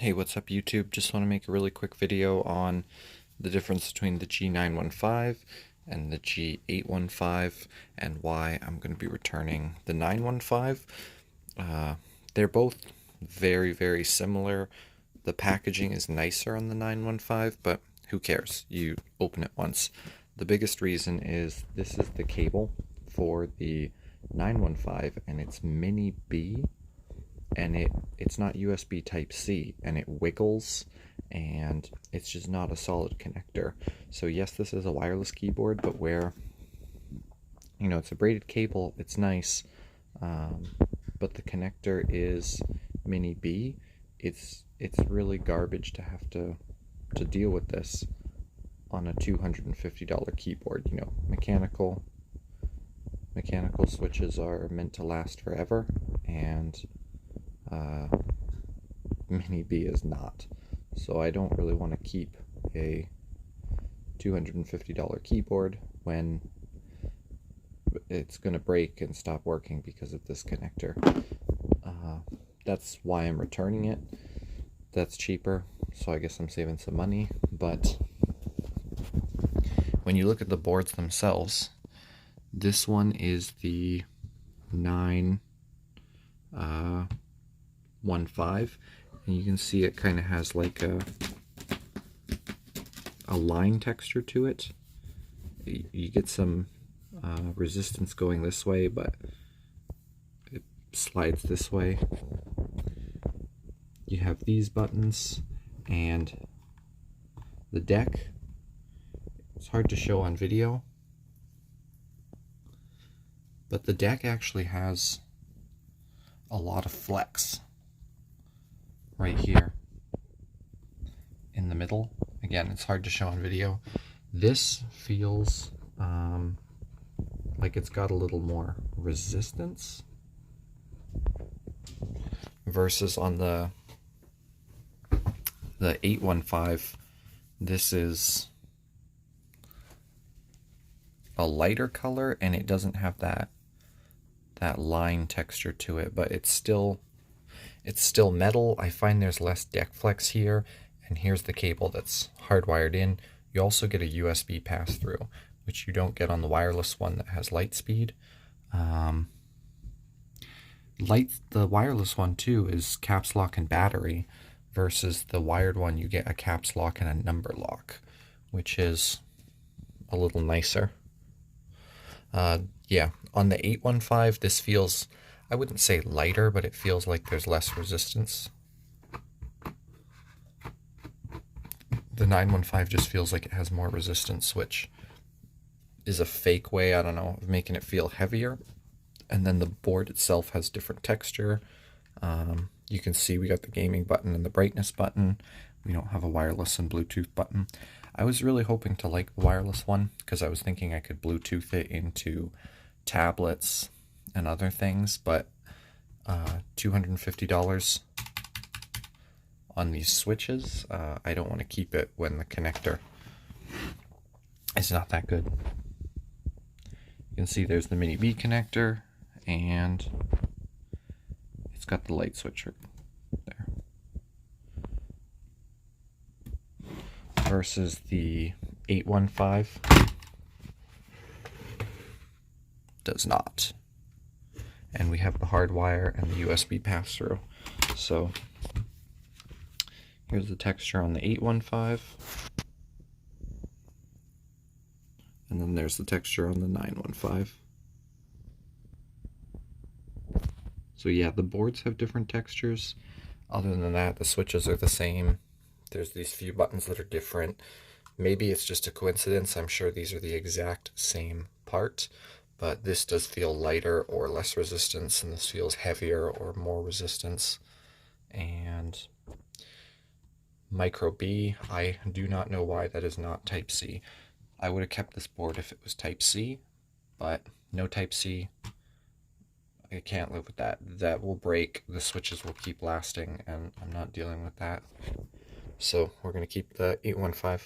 Hey, what's up YouTube? Just want to make a really quick video on the difference between the G915 and the G815 and why I'm going to be returning the 915. They're both very, very similar. The packaging is nicer on the 915, but who cares? You open it once. The biggest reason is this is the cable for the 915 and it's mini B, and it's not USB Type-C, and it wiggles, and it's just not a solid connector. So yes, this is a wireless keyboard, but where, you know, it's a braided cable, it's nice, but the connector is mini B. It's really garbage to have to deal with this on a $250 keyboard. You know, mechanical switches are meant to last forever, and mini B is not. So I don't really want to keep a $250 keyboard when it's going to break and stop working because of this connector. That's why I'm returning it. That's cheaper, so I guess I'm saving some money. But when you look at the boards themselves, this one is the 915, and you can see it kind of has like a line texture to it. You get some resistance going this way, but it slides this way. You have these buttons and the deck. It's hard to show on video, but the deck actually has a lot of flex right here in the middle. Again, it's hard to show on video. This feels like it's got a little more resistance versus on the 815. This is a lighter color, and it doesn't have that line texture to it, but it's still metal. I find there's less deck flex here, and here's the cable that's hardwired in. You also get a USB pass-through, which you don't get on the wireless one that has light speed. The wireless one too is caps lock and battery, versus the wired one you get a caps lock and a number lock, which is a little nicer. Yeah, on the 815, this feels, I wouldn't say lighter, but it feels like there's less resistance. The 915 just feels like it has more resistance, which is a fake way, I don't know, of making it feel heavier. And then the board itself has different texture. You can see we got the gaming button and the brightness button. We don't have a wireless and Bluetooth button. I was really hoping to like the wireless one because I was thinking I could Bluetooth it into tablets and other things, but $250 on these switches, I don't want to keep it when the connector is not that good. You can see there's the mini B connector, and it's got the light switcher there. Versus the 815 does not. And we have the hard wire and the USB pass-through. So here's the texture on the 815. And then there's the texture on the 915. So yeah, the boards have different textures. Other than that, the switches are the same. There's these few buttons that are different. Maybe it's just a coincidence. I'm sure these are the exact same part, but this does feel lighter or less resistance, and this feels heavier or more resistance. And micro B, I do not know why that is not Type-C. I would have kept this board if it was Type-C, but no Type-C. I can't live with that. That will break. The switches will keep lasting, and I'm not dealing with that. So we're going to keep the 815.